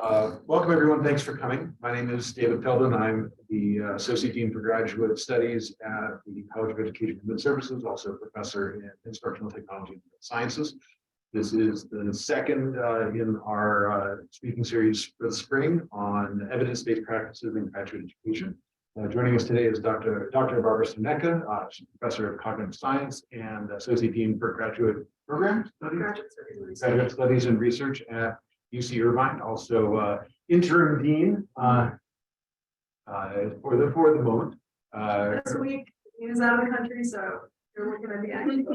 Welcome, everyone. Thanks for coming. My name is David Peldon. I'm the Associate Dean for Graduate Studies at the College of Education and Human Services, also a professor in Instructional Technology and Sciences. This is the second in our speaking series for the spring on evidence-based practices in graduate education. Joining us today is Dr. Barbara Stonecka. She's Professor of Cognitive Science and Associate Dean for Graduate Program Studies, Graduate Studies and Research at UC Irvine, also interim dean for the moment. This week he is out of the country, so you're looking at the action.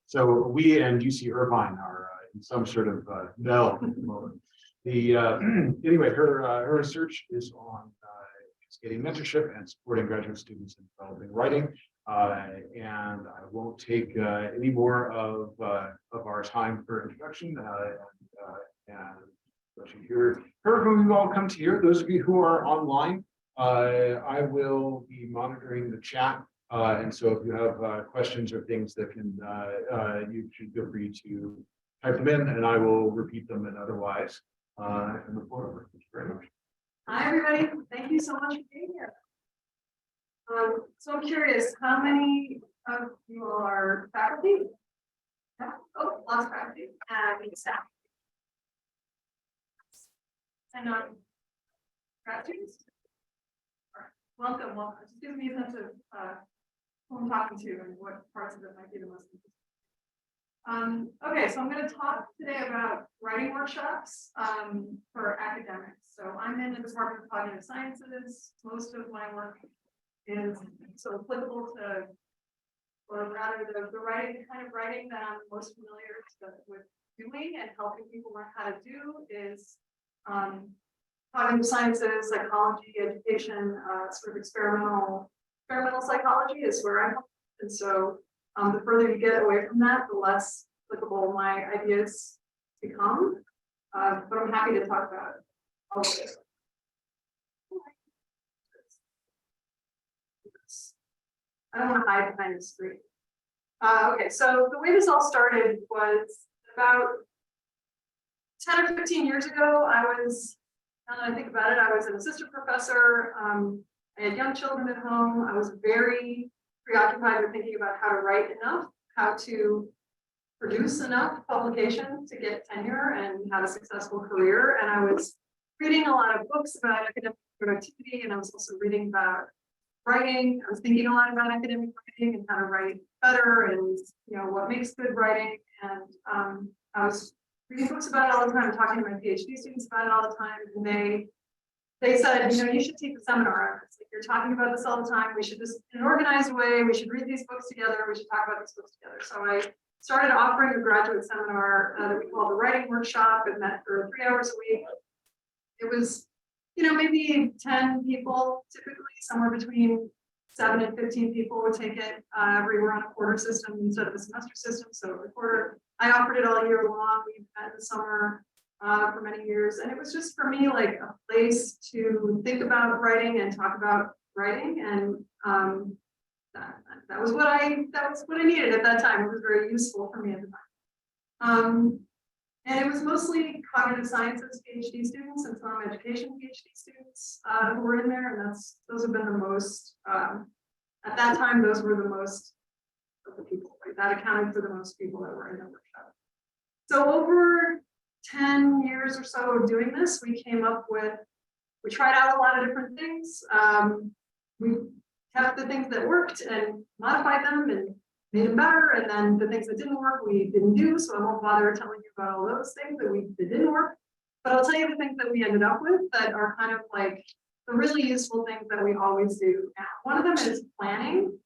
So we and UC Irvine are in some sort of meld at the moment. Anyway, her research is on getting mentorship and supporting graduate students in developing writing. And I won't take any more of our time for introduction. And let you hear her, who you all come to hear. Those of you who are online, I will be monitoring the chat. And so if you have questions or things that can, you should feel free to type them in and I will repeat them, and otherwise, and look forward. Thank you very much. Hi, everybody. Thank you so much for being here. So I'm curious, how many of you all are faculty? Oh, lots of faculty and staff. And grad students. All right. Welcome. It just gives me a sense of who I'm talking to and what parts of it might be the most interesting. Okay, so I'm going to talk today about writing workshops for academics. So I'm in the Department of Cognitive Sciences. Most of my work is so applicable to, or rather the writing, kind of writing that I'm most familiar with doing and helping people learn how to do is cognitive sciences, psychology, education, sort of experimental psychology is where I'm. And so the further you get away from that, the less applicable my ideas become. But I'm happy to talk about all of this. I don't want to hide behind the screen. Okay, so the way this all started was about 10 or 15 years ago. Now that I think about it, I was an assistant professor. I had young children at home. I was very preoccupied with thinking about how to write enough, how to produce enough publication to get tenure and have a successful career. And I was reading a lot of books about academic productivity, and I was also reading about writing. I was thinking a lot about academic writing and how to write better and what makes good writing. And I was reading books about it all the time, talking to my PhD students about it all the time, and they said, you should take a seminar on this. Like, you're talking about this all the time. We should just, in an organized way, we should read these books together. We should talk about these books together. So I started offering a graduate seminar that we call the writing workshop. It met for 3 hours a week. It was, maybe 10 people, typically somewhere between 7 and 15 people would take it. We were on a quarter system instead of a semester system. So the quarter, I offered it all year long. We met in the summer for many years. And it was just for me like a place to think about writing and talk about writing. And that was what I needed at that time. It was very useful for me at the time. And it was mostly cognitive sciences PhD students and some education PhD students who were in there, and those have been the most. At that time, those were the most of the people. Like, that accounted for the most people that were in the workshop. So over 10 years or so of doing this, we tried out a lot of different things. We kept the things that worked and modified them and made them better, and then the things that didn't work we didn't do. So I won't bother telling you about all those things that didn't work, but I'll tell you the things that we ended up with that are kind of like the really useful things that we always do now. One of them is planning.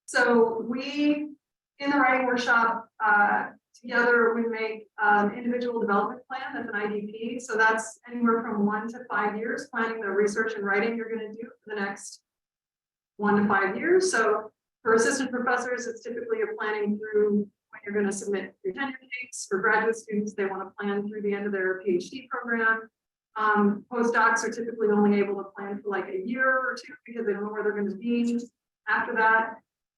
So we, in the writing workshop, together we make an individual development plan. That's an IDP. So that's anywhere from 1 to 5 years, planning the research and writing you're going to do for the next 1 to 5 years. So for assistant professors, it's typically a planning through when you're going to submit your tenure dates. For graduate students, they want to plan through the end of their PhD program. Postdocs are typically only able to plan for like a year or two because they don't know where they're going to be after that.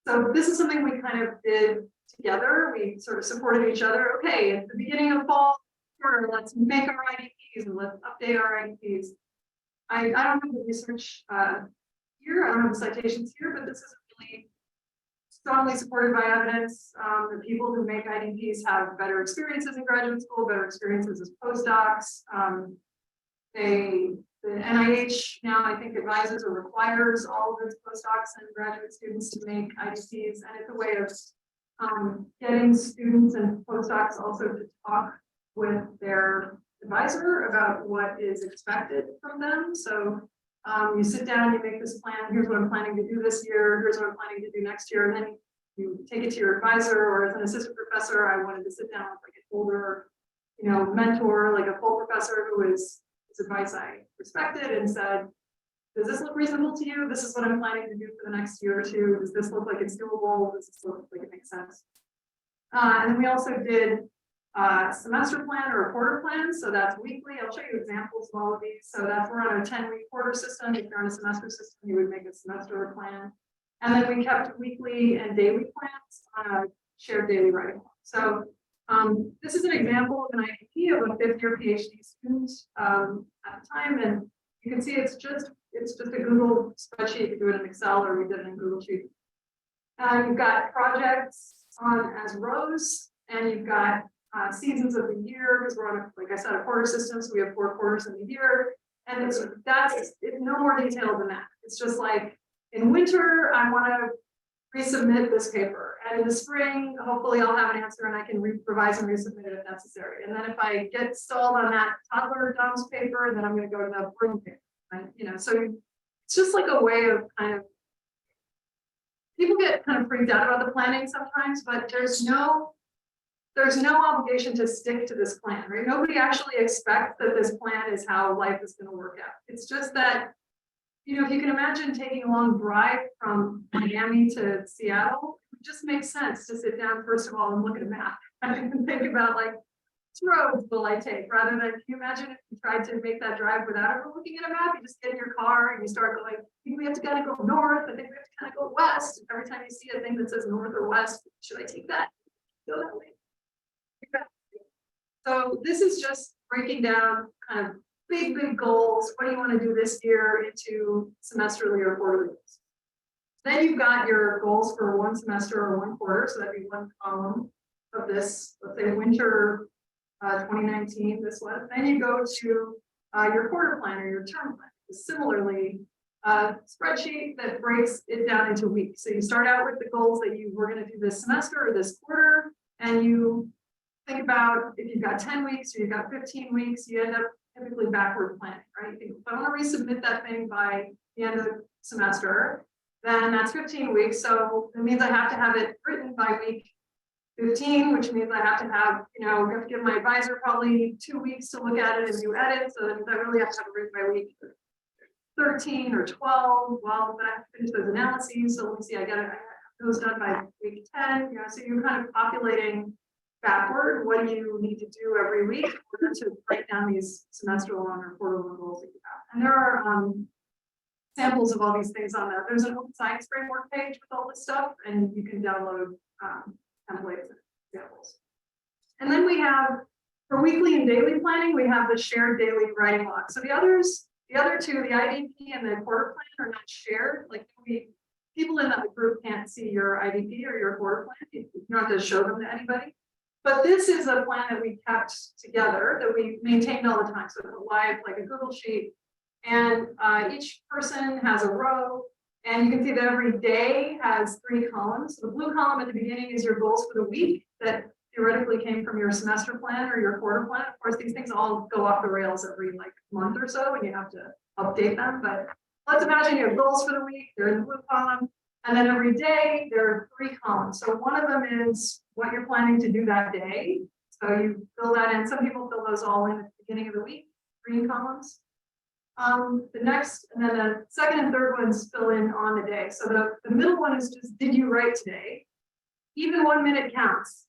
So this is something we kind of did together. We sort of supported each other. Okay, at the beginning of fall, Sure, let's make our IDPs and let's update our IDPs. I don't have the research here, I don't have the citations here, but this is really strongly supported by evidence. The people who make IDPs have better experiences in graduate school, better experiences as postdocs. The NIH now, I think, advises or requires all of its postdocs and graduate students to make IDPs, and it's a way of getting students and postdocs also to talk with their advisor about what is expected from them. So you sit down, you make this plan, here's what I'm planning to do this year, here's what I'm planning to do next year, and then you take it to your advisor, or as an assistant professor, I wanted to sit down with like an older, mentor, like a full professor who is advice I respected and said, does this look reasonable to you? This is what I'm planning to do for the next year or two. Does this look like it's doable? Does this look like it makes sense? And then we also did a semester plan or a quarter plan. So that's weekly. I'll show you examples of all of these. So that's we're on a 10-week quarter system. If you're on a semester system, you would make a semester plan. And then we kept weekly and daily plans on a shared daily writing. So this is an example of an IDP of a fifth-year PhD student at the time, and you can see it's just a Google spreadsheet. You can do it in Excel, or we did it in Google Sheet. You've got projects on as rows, and you've got seasons of the year, because we're on, like I said, a quarter system, so we have 4 quarters in the year, and it's no more detailed than that. It's just like in winter, I want to resubmit this paper. And in the spring, hopefully I'll have an answer and I can revise and resubmit it if necessary. And then if I get stalled on that toddler dumps paper, then I'm going to go to the broom paper. And, so it's just like a way of kind of, people get kind of freaked out about the planning sometimes, but there's no obligation to stick to this plan, right? Nobody actually expects that this plan is how life is going to work out. It's just that, if you can imagine taking a long drive from Miami to Seattle, it just makes sense to sit down, first of all, and look at a map and think about, like, which roads will I take, rather than, can you imagine if you tried to make that drive without ever looking at a map? You just get in your car and you start going, I think we have to kind of go north, I think we have to kind of go west. Every time you see a thing that says north or west, should I take that? Go that way. So this is just breaking down kind of big goals. What do you want to do this year into semesterly or quarterly goals? Then you've got your goals for one semester or one quarter. So that'd be one column of this, let's say winter 2019, this one. Then you go to your quarter plan or your term plan. Similarly, spreadsheet that breaks it down into weeks. So you start out with the goals that you were going to do this semester or this quarter, and you think about if you've got 10 weeks or you've got 15 weeks, you end up typically backward planning, right? If I want to resubmit that thing by the end of the semester, then that's 15 weeks. So it means I have to have it written by week 15, which means I have to have, I have to give my advisor probably 2 weeks to look at it and do edits. So that means I really have to have it written by week 13 or 12. Well, then I have to finish those analyses. So let me see, I have those done by week 10. So you're kind of populating backward what do you need to do every week to break down these semestral or quarterly goals that you have. And there are samples of all these things on there. There's an open science framework page with all this stuff, and you can download templates and examples. And then we have, for weekly and daily planning, we have the shared daily writing log. So the other two, the IDP and the quarter plan, are not shared. Like people in that group can't see your IDP or your quarter plan. You don't have to show them to anybody. But this is a plan that we kept together, that we maintained all the time. So it's a live, like a Google Sheet. And each person has a row. And you can see that every day has 3 columns. So the blue column at the beginning is your goals for the week that theoretically came from your semester plan or your quarter plan. Of course, these things all go off the rails every month or so, and you have to update them. But let's imagine you have goals for the week. They're in the blue column. And then every day there are 3 columns. So one of them is what you're planning to do that day. So you fill that in. Some people fill those all in at the beginning of the week, green columns. The next, and then the second and third ones fill in on the day. So the middle one is just, did you write today? Even 1 minute counts.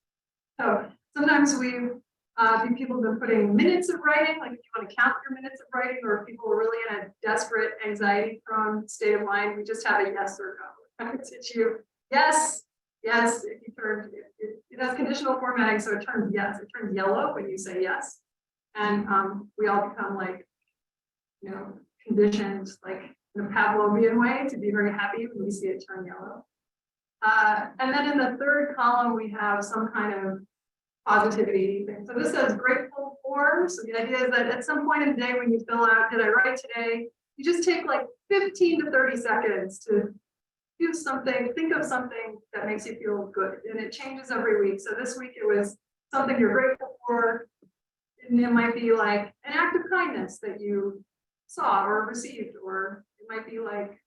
So sometimes people have been putting minutes of writing, like if you want to count your minutes of writing, or if people are really in a desperate anxiety-prone state of mind, we just have a yes or no. Did you? Yes. If you turn, it has conditional formatting, so it turns yes. It turns yellow when you say yes. And we all become like, conditioned like in a Pavlovian way to be very happy when we see it turn yellow. And then in the third column, we have some kind of positivity thing. So this says grateful for. So the idea is that at some point in the day when you fill out, did I write today? You just take like 15 to 30 seconds to do something, think of something that makes you feel good. And it changes every week. So this week it was something you're grateful for. And it might be like an act of kindness that you saw or received, or it might be like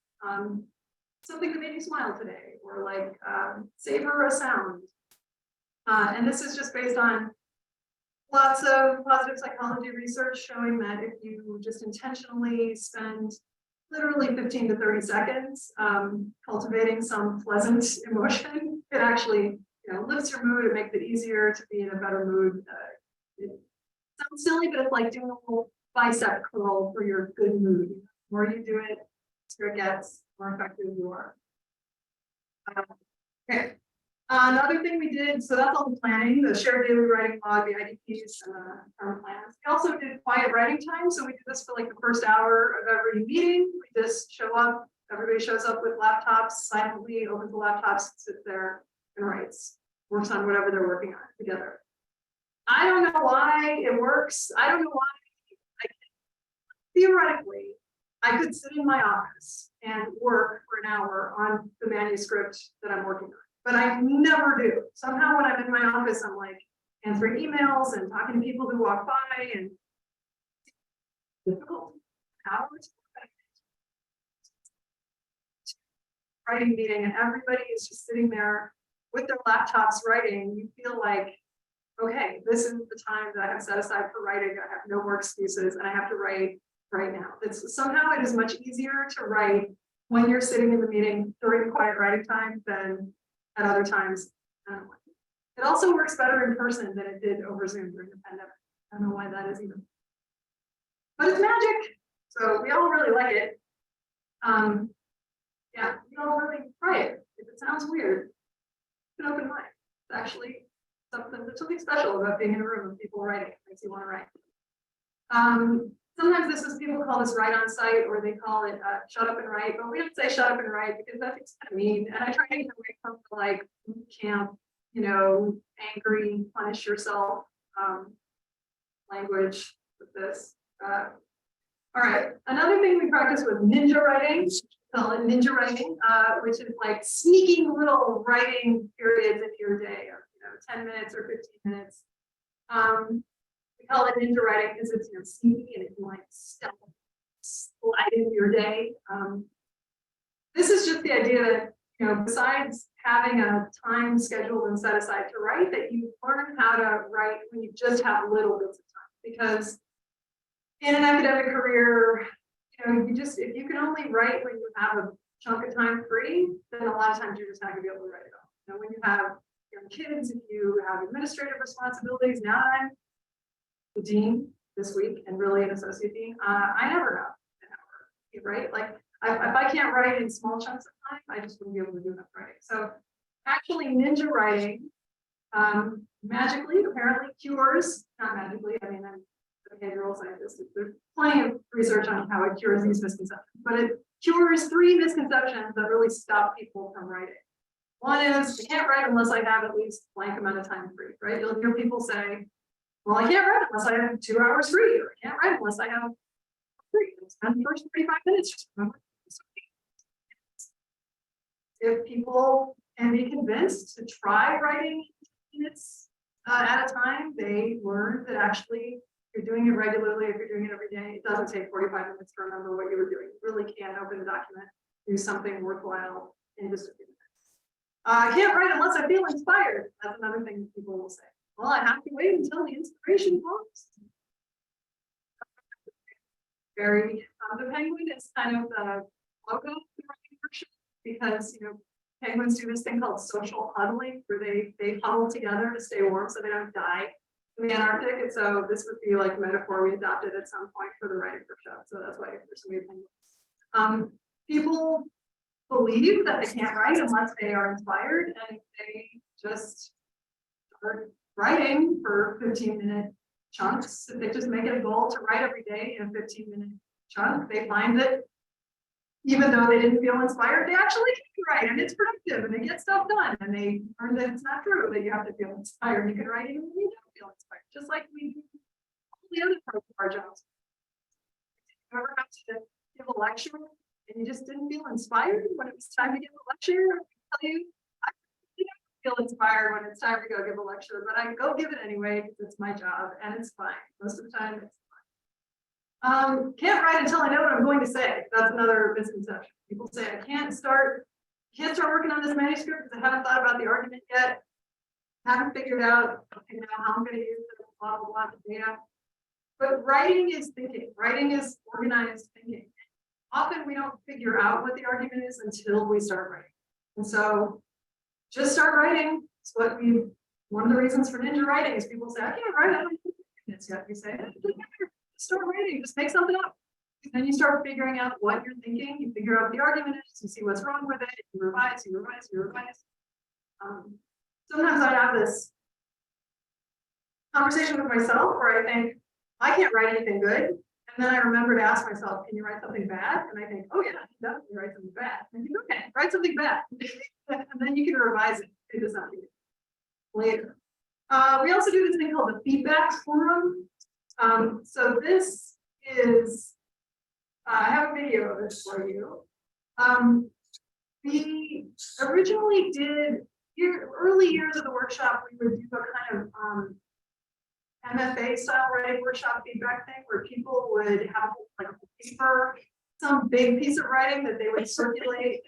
something that made you smile today, or like savor a sound. And this is just based on lots of positive psychology research showing that if you just intentionally spend literally 15 to 30 seconds cultivating some pleasant emotion, it actually lifts your mood. It makes it easier to be in a better mood. It sounds silly, but it's like doing a little bicep curl for your good mood. The more you do it, the sooner it gets, the more effective you are. Okay. Another thing we did, so that's all the planning, the shared daily writing log, the IDPs, and the term plans. We also did quiet writing time. So we do this for like the first hour of every meeting. We just show up, everybody shows up with laptops, silently opens the laptops, sits there and writes, works on whatever they're working on together. I don't know why it works. I don't know why. Theoretically, I could sit in my office and work for an hour on the manuscript that I'm working on. But I never do. Somehow when I'm in my office, I'm like answering emails and talking to people who walk by, and difficult hours. Writing meeting, and everybody is just sitting there with their laptops writing. You feel like, okay, this is the time that I have set aside for writing. I have no more excuses, and I have to write right now. Somehow it is much easier to write when you're sitting in the meeting during the quiet writing time than at other times. It also works better in person than it did over Zoom during the pandemic. I don't know why that is either. But it's magic. So we all really like it. Yeah, we all really try it. If it sounds weird, it's an open mind. It's actually there's something special about being in a room with people writing. It makes you want to write. Sometimes people call this write on site, or they call it shut up and write, but we don't say shut up and write because that's kind of mean. And I try to get away from the like boot camp, angry, punish yourself language with this. All right, another thing we practice was ninja writing. We call it ninja writing, which is like sneaking little writing periods into your day of 10 minutes or 15 minutes. We call it ninja writing because it's sneaky and it can like slide into your day. This is just the idea that besides having a time scheduled and set aside to write, that you learn how to write when you just have little bits of time. Because in an academic career, if you can only write when you have a chunk of time free, then a lot of times you're just not going to be able to write at all. When you have young kids, if you have administrative responsibilities, now I'm the dean this week and really an associate dean, I never have an hour, right? Like if I can't write in small chunks of time, I just wouldn't be able to do enough writing. So actually ninja writing magically apparently cures, not magically, I mean, I'm a behavioral scientist. There's plenty of research on how it cures these misconceptions, but it cures 3 misconceptions that really stop people from writing. One is, I can't write unless I have at least blank amount of time free, right? You'll hear people say, well, I can't write unless I have 2 hours free, or I can't write unless I have free. Spend the first 35 minutes just remember. If people can be convinced to try writing minutes at a time, they learn that actually if you're doing it regularly, if you're doing it every day, it doesn't take 45 minutes to remember what you were doing. You really can open a document, do something worthwhile in just a few minutes. I can't write unless I feel inspired. That's another thing that people will say. Well, I have to wait until the inspiration comes. The penguin is kind of the logo of the writing workshop because penguins do this thing called social huddling, where they huddle together to stay warm so they don't die in the Antarctic. And so this would be like a metaphor we adopted at some point for the writing workshop. So that's why there's so many penguins. People believe that they can't write unless they are inspired, and they just start writing for 15 minutes chunks. If they just make it a goal to write every day in a 15-minute chunk, they find that even though they didn't feel inspired, they actually can write, and it's productive, and they get stuff done, and they learn that it's not true that you have to feel inspired. You can write even when you don't feel inspired, just like we do all the other parts of our jobs. You ever have to give a lecture and you just didn't feel inspired when it was time to give a lecture? I tell you, I don't feel inspired when it's time to go give a lecture, but I go give it anyway because it's my job and it's fine. Most of the time, it's fine. Can't write until I know what I'm going to say. That's another misconception. People say I can't start working on this manuscript because I haven't thought about the argument yet. Haven't figured out how I'm going to use it, blah blah blah data. But writing is thinking. Writing is organized thinking. Often we don't figure out what the argument is until we start writing. And so just start writing. It's one of the reasons for ninja writing is people say, I can't write, I don't know this yet. You say, start writing, just make something up. Then you start figuring out what you're thinking, you figure out what the argument is, you see what's wrong with it, you revise. Sometimes I have this conversation with myself where I think, I can't write anything good. And then I remember to ask myself, can you write something bad? And I think, oh yeah, I can definitely write something bad. And I think, okay, write something bad. And then you can revise it into something later. We also do this thing called the feedback forum. So this is, I have a video of this for you. We originally did, early years of the workshop, we would do a kind of MFA style writing workshop feedback thing where people would have like a paper, some big piece of writing that they would circulate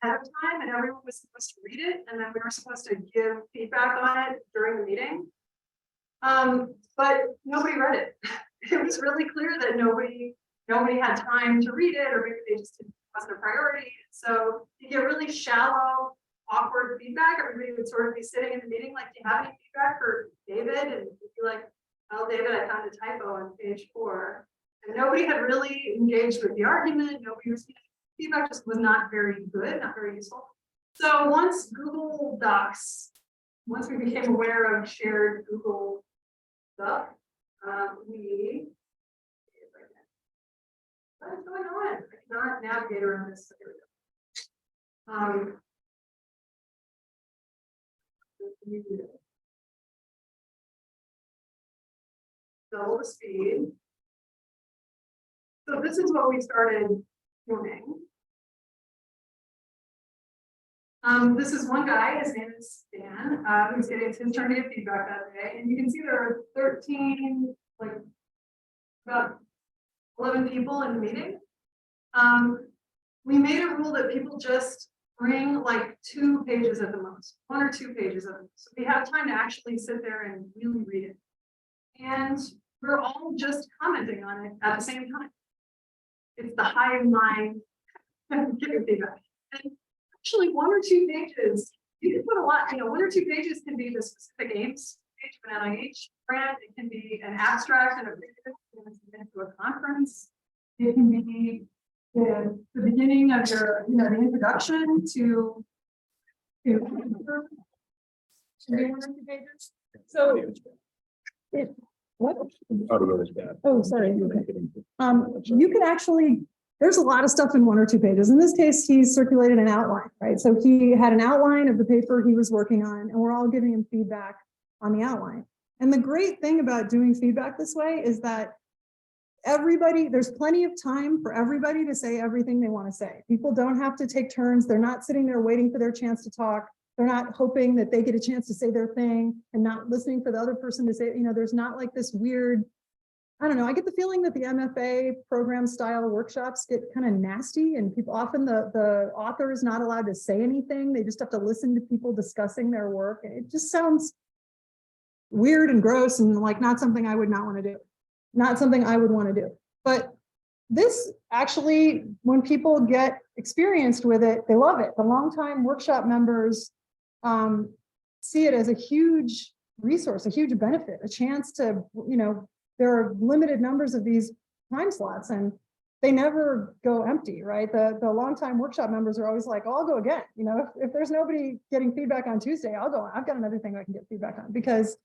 ahead of time, and everyone was supposed to read it, and then we were supposed to give feedback on it during the meeting. But nobody read it. It was really clear that nobody had time to read it, or maybe they just didn't, it wasn't a priority. So you get really shallow, awkward feedback. Everybody would sort of be sitting in the meeting like, do you have any feedback for David? And you'd be like, oh, David, I found a typo on page 4. And nobody had really engaged with the argument. Nobody was feedback, just was not very good, not very useful. So once Google Docs, once we became aware of shared Google stuff, we, what is going on? I cannot navigate around this. So here we go. Double the speed. So this is what we started doing. This is one guy, his name is Dan, who's getting his turn to get feedback that day. And you can see there are 13, like about 11 people in the meeting. We made a rule that people just bring like 2 pages at the most, 1 or 2 pages at the most. So we have time to actually sit there and really read it. And we're all just commenting on it at the same time. It's the hive mind giving feedback. And actually 1 or 2 pages, you can put a lot, 1 or 2 pages can be the specific aims page of an NIH grant. It can be an abstract and a video into a conference. It can be the beginning of your, the introduction to 1 or 2 pages. So what? Oh, sorry. You could actually, there's a lot of stuff in 1 or 2 pages. In this case, he circulated an outline, right? So he had an outline of the paper he was working on, and we're all giving him feedback on the outline. And the great thing about doing feedback this way is that there's plenty of time for everybody to say everything they want to say. People don't have to take turns. They're not sitting there waiting for their chance to talk. They're not hoping that they get a chance to say their thing and not listening for the other person to say, there's not like this weird, I don't know. I get the feeling that the MFA program style workshops get kind of nasty, and people often the author is not allowed to say anything. They just have to listen to people discussing their work. It just sounds weird and gross and like not something I would not want to do. Not something I would want to do. But this actually, when people get experienced with it, they love it. The longtime workshop members see it as a huge resource, a huge benefit, a chance to, there are limited numbers of these time slots and they never go empty, right? The longtime workshop members are always like, oh, I'll go again. If there's nobody getting feedback on Tuesday, I'll go. I've got another thing I can get feedback on, because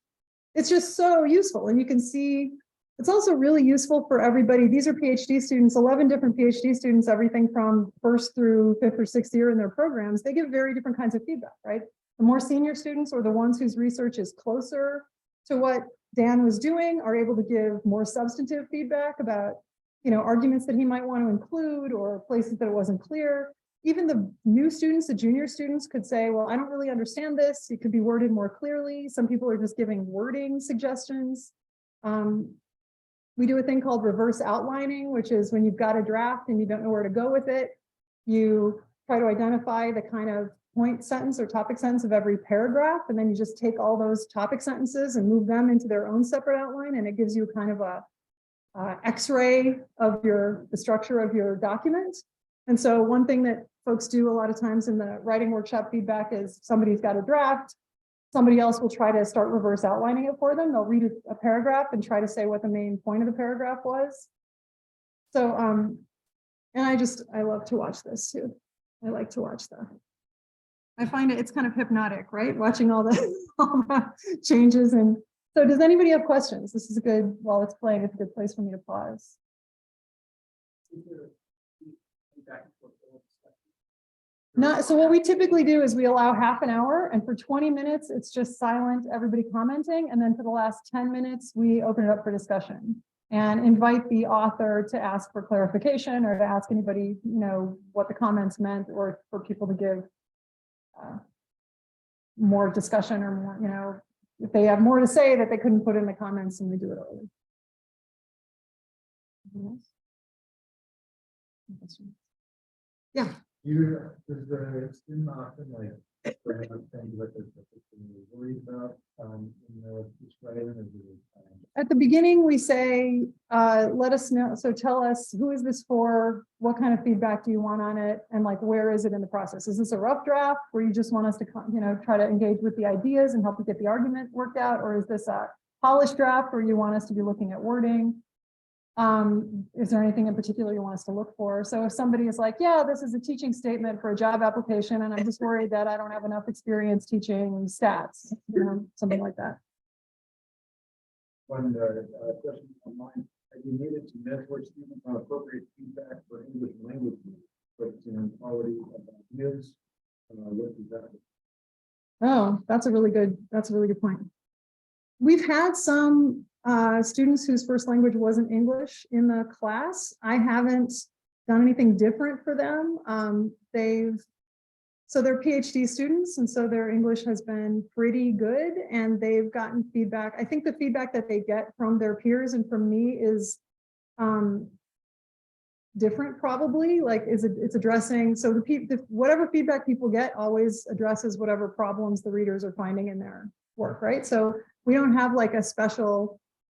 it's just so useful. And you can see it's also really useful for everybody. These are PhD students, 11 different PhD students, everything from first through fifth or sixth year in their programs. They give very different kinds of feedback, right? The more senior students or the ones whose research is closer to what Dan was doing are able to give more substantive feedback about, arguments that he might want to include or places that it wasn't clear. Even the new students, the junior students could say, well, I don't really understand this. It could be worded more clearly. Some people are just giving wording suggestions. We do a thing called reverse outlining, which is when you've got a draft and you don't know where to go with it, you try to identify the kind of point sentence or topic sentence of every paragraph, and then you just take all those topic sentences and move them into their own separate outline, and it gives you kind of a X-ray of the structure of your document. And so one thing that folks do a lot of times in the writing workshop feedback is somebody's got a draft, somebody else will try to start reverse outlining it for them. They'll read a paragraph and try to say what the main point of the paragraph was. So, and I love to watch this too. I like to watch that. I find it's kind of hypnotic, right? Watching all the changes. And so does anybody have questions? This is a good, while it's playing, it's a good place for me to pause. So what we typically do is we allow half an hour, and for 20 minutes, it's just silent, everybody commenting. And then for the last 10 minutes, we open it up for discussion and invite the author to ask for clarification or to ask anybody, what the comments meant, or for people to give more discussion or more, if they have more to say that they couldn't put in the comments, and we do it early. Yeah. Does the student often bring up things that they're worried about in the writing? At the beginning, we say, let us know. So tell us, who is this for? What kind of feedback do you want on it? And where is it in the process? Is this a rough draft where you just want us to, try to engage with the ideas and help you get the argument worked out? Or is this a polished draft where you want us to be looking at wording? Is there anything in particular you want us to look for? So if somebody is like, yeah, this is a teaching statement for a job application, and I'm just worried that I don't have enough experience teaching stats, something like that. One question online: have you needed to mentor students on appropriate feedback for English language, focusing on quality of ideas? What is that? Oh, that's a really good point. We've had some students whose first language wasn't English in the class. I haven't done anything different for them. So they're PhD students, and so their English has been pretty good, and they've gotten feedback. I think the feedback that they get from their peers and from me is different, probably. It's addressing, so whatever feedback people get always addresses whatever problems the readers are finding in their work, right? So we don't have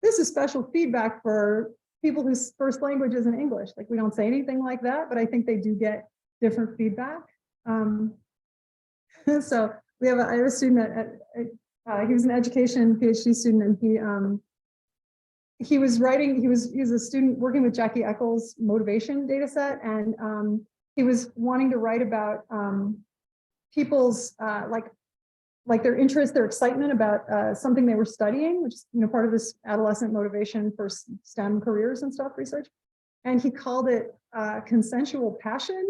this is special feedback for people whose first language isn't English. We don't say anything like that, but I think they do get different feedback. So I have a student he was an education PhD student, and he was a student working with Jackie Eccles' motivation data set, and he was wanting to write about people's their interest, their excitement about something they were studying, which is part of this adolescent motivation for STEM careers and stuff research. And he called it consensual passion.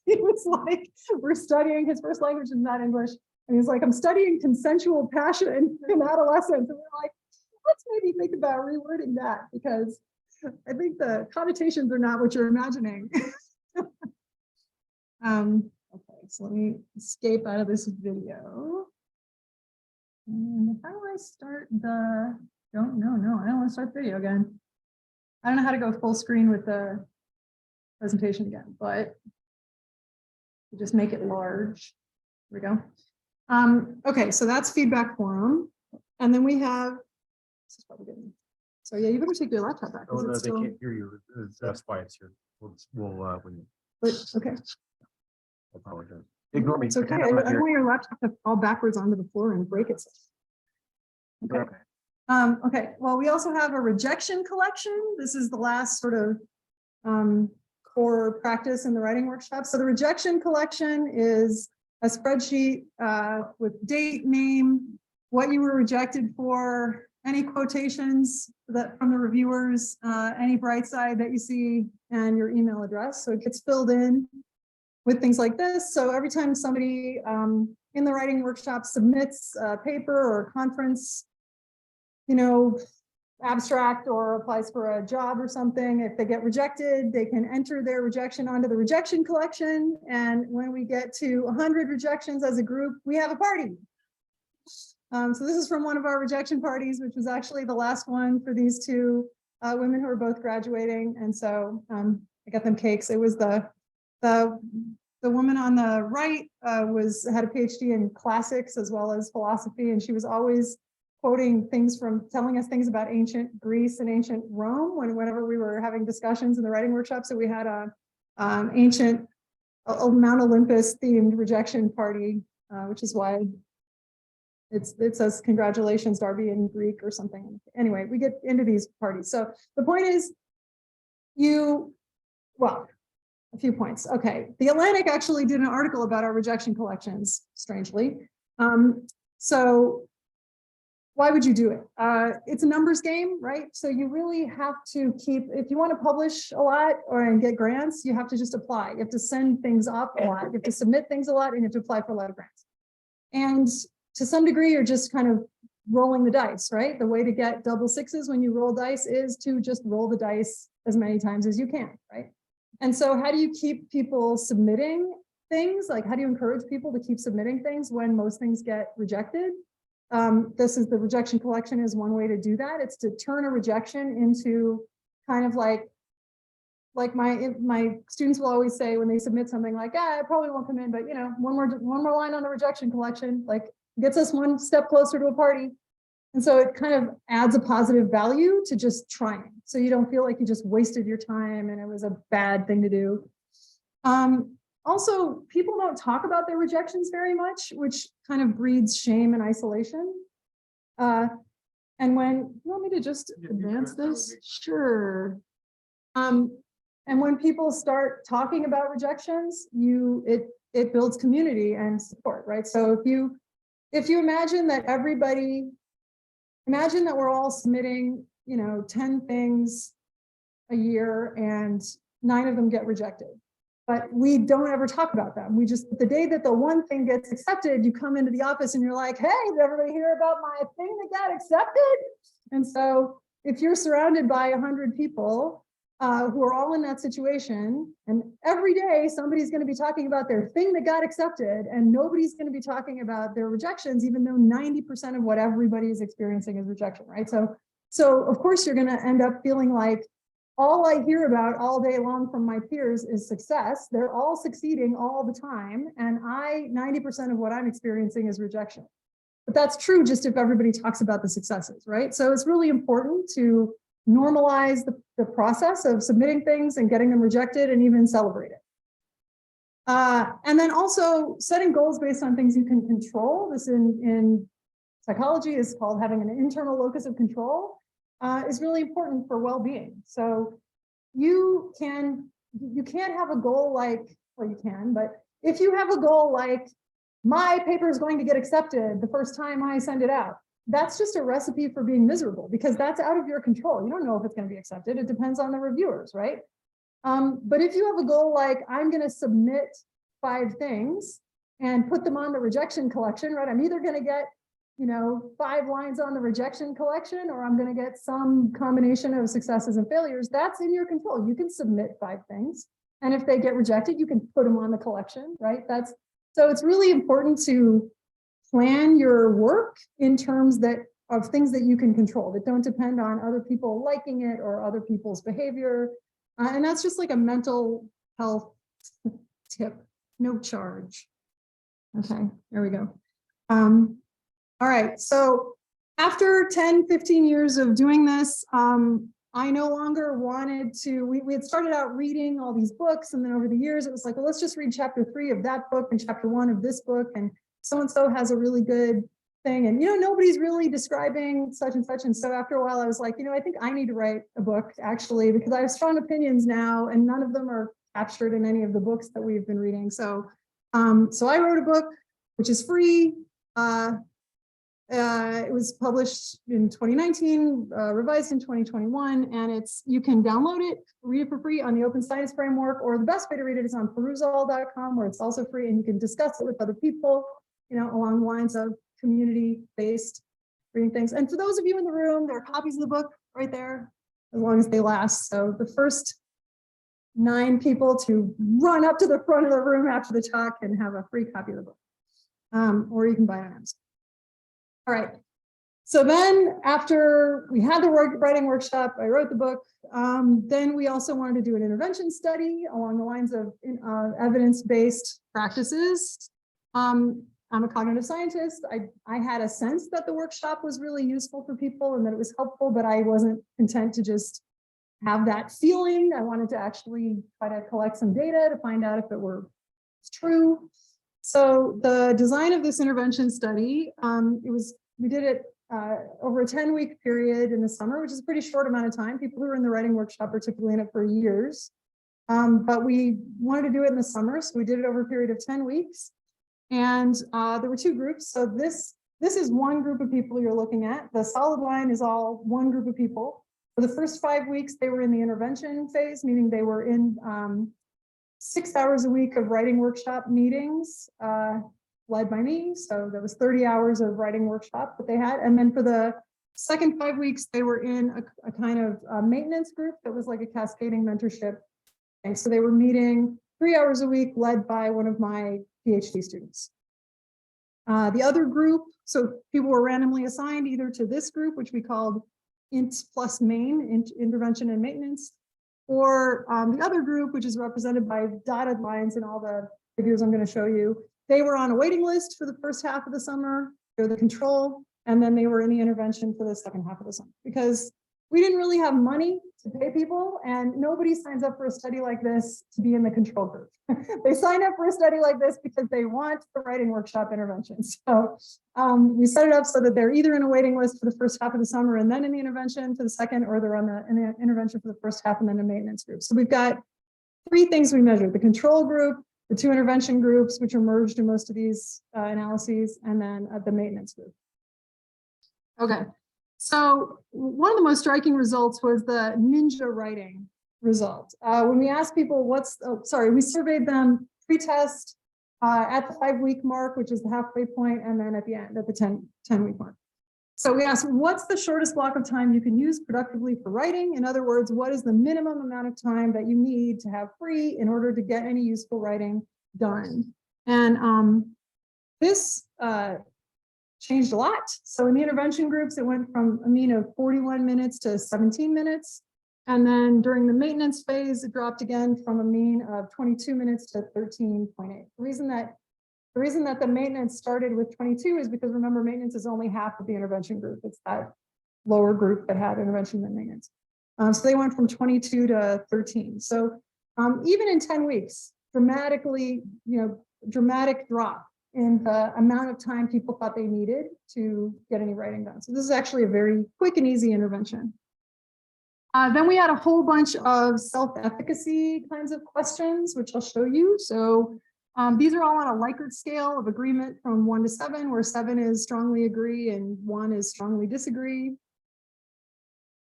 He was like, we're studying, his first language is not English. And he's like, I'm studying consensual passion in adolescence. And we're like, let's maybe think about rewording that, because I think the connotations are not what you're imagining. Okay, so let me escape out of this video. And how do I start I don't want to start video again. I don't know how to go full screen with the presentation again, but just make it large. Here we go. Okay, so that's feedback forum. And then we have, this is probably good. So yeah, you better take your laptop back. Oh, no, they can't hear you. That's why it's here. Okay. I apologize. Ignore me. It's okay. I don't want your laptop to fall backwards onto the floor and break itself. Okay. Okay. Well, we also have a rejection collection. This is the last sort of core practice in the writing workshop. So the rejection collection is a spreadsheet with date, name, what you were rejected for, any quotations that from the reviewers, any bright side that you see, and your email address. So it gets filled in with things like this. So every time somebody in the writing workshop submits a paper or a conference, abstract or applies for a job or something, if they get rejected, they can enter their rejection onto the rejection collection. And when we get to 100 rejections as a group, we have a party. So this is from one of our rejection parties, which was actually the last one for these two women who are both graduating. And so I got them cakes. It was the woman on the right had a PhD in classics as well as philosophy, and she was always quoting things telling us things about ancient Greece and ancient Rome whenever we were having discussions in the writing workshop. So we had a ancient Mount Olympus themed rejection party, which is why it says congratulations, Darby, in Greek or something. Anyway, we get into these parties. So the point is a few points. Okay, The Atlantic actually did an article about our rejection collections, strangely. So why would you do it? It's a numbers game, right? So you really have to if you want to publish a lot and get grants, you have to just apply. You have to send things up a lot. You have to submit things a lot, and you have to apply for a lot of grants. And to some degree, you're just kind of rolling the dice, right? The way to get double sixes when you roll dice is to just roll the dice as many times as you can, right? And so how do you keep people submitting things? Like, how do you encourage people to keep submitting things when most things get rejected? This is the rejection collection is one way to do that. It's to turn a rejection into kind of like my students will always say when they submit something like, it probably won't come in, but one more line on the rejection collection, like gets us one step closer to a party. And so it kind of adds a positive value to just trying. So you don't feel like you just wasted your time and it was a bad thing to do. Also, people don't talk about their rejections very much, which kind of breeds shame and isolation. And you want me to just advance this? Sure. And when people start talking about rejections, it builds community and support, right? So if you imagine that imagine that we're all submitting, 10 things a year and 9 of them get rejected. But we don't ever talk about them. The day that the one thing gets accepted, you come into the office and you're like, hey, did everybody hear about my thing that got accepted? And so if you're surrounded by 100 people who are all in that situation, and every day somebody's going to be talking about their thing that got accepted, and nobody's going to be talking about their rejections, even though 90% of what everybody is experiencing is rejection, right? So of course you're going to end up feeling like all I hear about all day long from my peers is success. They're all succeeding all the time, and 90% of what I'm experiencing is rejection. But that's true just if everybody talks about the successes, right? So it's really important to normalize the process of submitting things and getting them rejected and even celebrate it. And then also setting goals based on things you can control. This in psychology is called having an internal locus of control, is really important for well-being. So you can't have a goal like, well, you can, but if you have a goal like my paper is going to get accepted the first time I send it out, that's just a recipe for being miserable, because that's out of your control. You don't know if it's going to be accepted. It depends on the reviewers, right? But if you have a goal like I'm going to submit 5 things and put them on the rejection collection, right? I'm either going to get 5 lines on the rejection collection, or I'm going to get some combination of successes and failures. That's in your control. You can submit 5 things, and if they get rejected, you can put them on the collection, right? So it's really important to plan your work in terms of things that you can control, that don't depend on other people liking it or other people's behavior. And that's just like a mental health tip, no charge. Okay, there we go. All right, so after 10, 15 years of doing this, I no longer wanted to, we had started out reading all these books, and then over the years, it was like, well, let's just read chapter 3 of that book and chapter 1 of this book, and so-and-so has a really good thing, and nobody's really describing such and such. And so after a while, I was like, I think I need to write a book, actually, because I have strong opinions now, and none of them are captured in any of the books that we've been reading. So I wrote a book, which is free. It was published in 2019, revised in 2021, and you can download it, read it for free on the Open Science Framework, or the best way to read it is on perusall.com, where it's also free, and you can discuss it with other people, along the lines of community-based reading things. And for those of you in the room, there are copies of the book right there, as long as they last. So the first 9 people to run up to the front of the room after the talk can have a free copy of the book, or you can buy it on Amazon. All right. So then after we had the writing workshop, I wrote the book. Then we also wanted to do an intervention study along the lines of evidence-based practices. I'm a cognitive scientist. I had a sense that the workshop was really useful for people and that it was helpful, but I wasn't content to just have that feeling. I wanted to actually try to collect some data to find out if it were true. So the design of this intervention study, we did it over a 10-week period in the summer, which is a pretty short amount of time. People who are in the writing workshop are typically in it for years. But we wanted to do it in the summer, so we did it over a period of 10 weeks. And there were 2 groups. So this is one group of people you're looking at. The solid line is all one group of people. For the first 5 weeks, they were in the intervention phase, meaning they were in 6 hours a week of writing workshop meetings led by me. So that was 30 hours of writing workshop that they had. And then for the second 5 weeks, they were in a kind of maintenance group that was like a cascading mentorship. And so they were meeting 3 hours a week led by one of my PhD students. The other group, so people were randomly assigned either to this group, which we called INT plus main, intervention and maintenance, or the other group, which is represented by dotted lines in all the figures I'm going to show you. They were on a waiting list for the first half of the summer, they're the control, and then they were in the intervention for the second half of the summer, because we didn't really have money to pay people, and nobody signs up for a study like this to be in the control group. They sign up for a study like this because they want the writing workshop intervention. So we set it up so that they're either in a waiting list for the first half of the summer and then in the intervention for the second, or they're in the intervention for the first half and then a maintenance group. So we've got 3 things we measured: the control group, the 2 intervention groups, which are merged in most of these analyses, and then the maintenance group. Okay. So one of the most striking results was the ninja writing result. When we asked people we surveyed them pre-test at the 5-week mark, which is the halfway point, and then at the end, at the 10-week mark. So we asked, what's the shortest block of time you can use productively for writing? In other words, what is the minimum amount of time that you need to have free in order to get any useful writing done? And this changed a lot. So in the intervention groups, it went from a mean of 41 minutes to 17 minutes. And then during the maintenance phase, it dropped again from a mean of 22 minutes to 13.8. The reason that the maintenance started with 22 is because, remember, maintenance is only half of the intervention group. It's that lower group that had intervention and maintenance. So they went from 22 to 13. So even in 10 weeks, dramatic drop in the amount of time people thought they needed to get any writing done. So this is actually a very quick and easy intervention. Then we had a whole bunch of self-efficacy kinds of questions, which I'll show you. So these are all on a Likert scale of agreement from 1 to 7, where 7 is strongly agree and 1 is strongly disagree.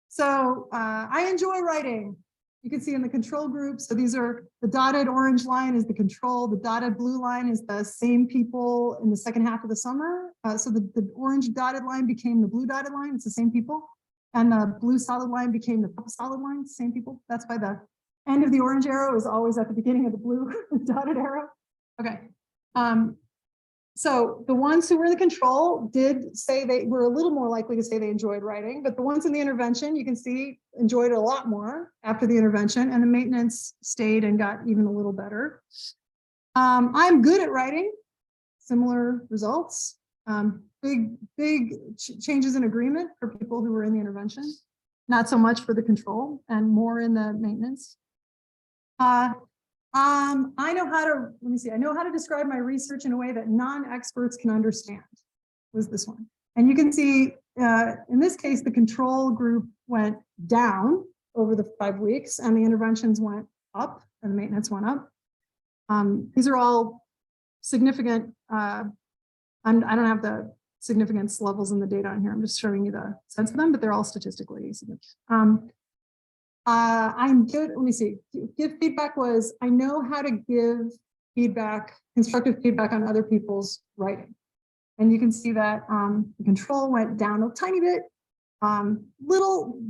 So I enjoy writing. You can see in the control group. So these are the dotted orange line is the control. The dotted blue line is the same people in the second half of the summer. So the orange dotted line became the blue dotted line. It's the same people. And the blue solid line became the purple solid line. Same people. That's why the end of the orange arrow is always at the beginning of the blue dotted arrow. Okay. So the ones who were in the control did say they were a little more likely to say they enjoyed writing, but the ones in the intervention, you can see, enjoyed it a lot more after the intervention, and the maintenance stayed and got even a little better. I'm good at writing, similar results. Big changes in agreement for people who were in the intervention, not so much for the control and more in the maintenance. I know how to describe my research in a way that non-experts can understand, was this one. And you can see, in this case, the control group went down over the 5 weeks and the interventions went up and the maintenance went up. These are all significant, I don't have the significance levels in the data on here. I'm just showing you the sense of them, but they're all statistically significant. I'm good. Let me see. Give feedback was, I know how to give feedback, constructive feedback on other people's writing. And you can see that the control went down a tiny bit,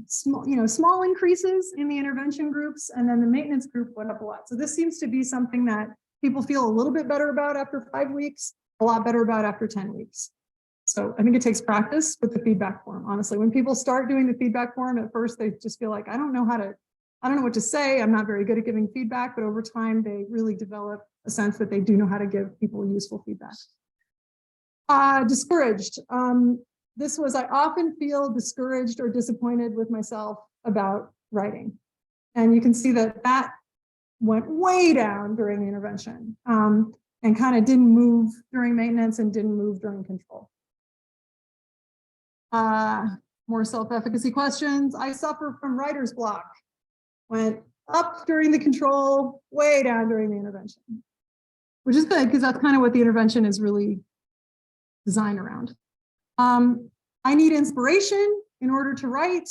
small increases in the intervention groups, and then the maintenance group went up a lot. So this seems to be something that people feel a little bit better about after 5 weeks, a lot better about after 10 weeks. So I think it takes practice with the feedback form. Honestly, when people start doing the feedback form, at first they just feel like, I don't know what to say. I'm not very good at giving feedback, but over time they really develop a sense that they do know how to give people useful feedback. Discouraged. This was, I often feel discouraged or disappointed with myself about writing. And you can see that that went way down during the intervention and kind of didn't move during maintenance and didn't move during control. More self-efficacy questions. I suffer from writer's block. Went up during the control, way down during the intervention, which is good because that's kind of what the intervention is really designed around. I need inspiration in order to write,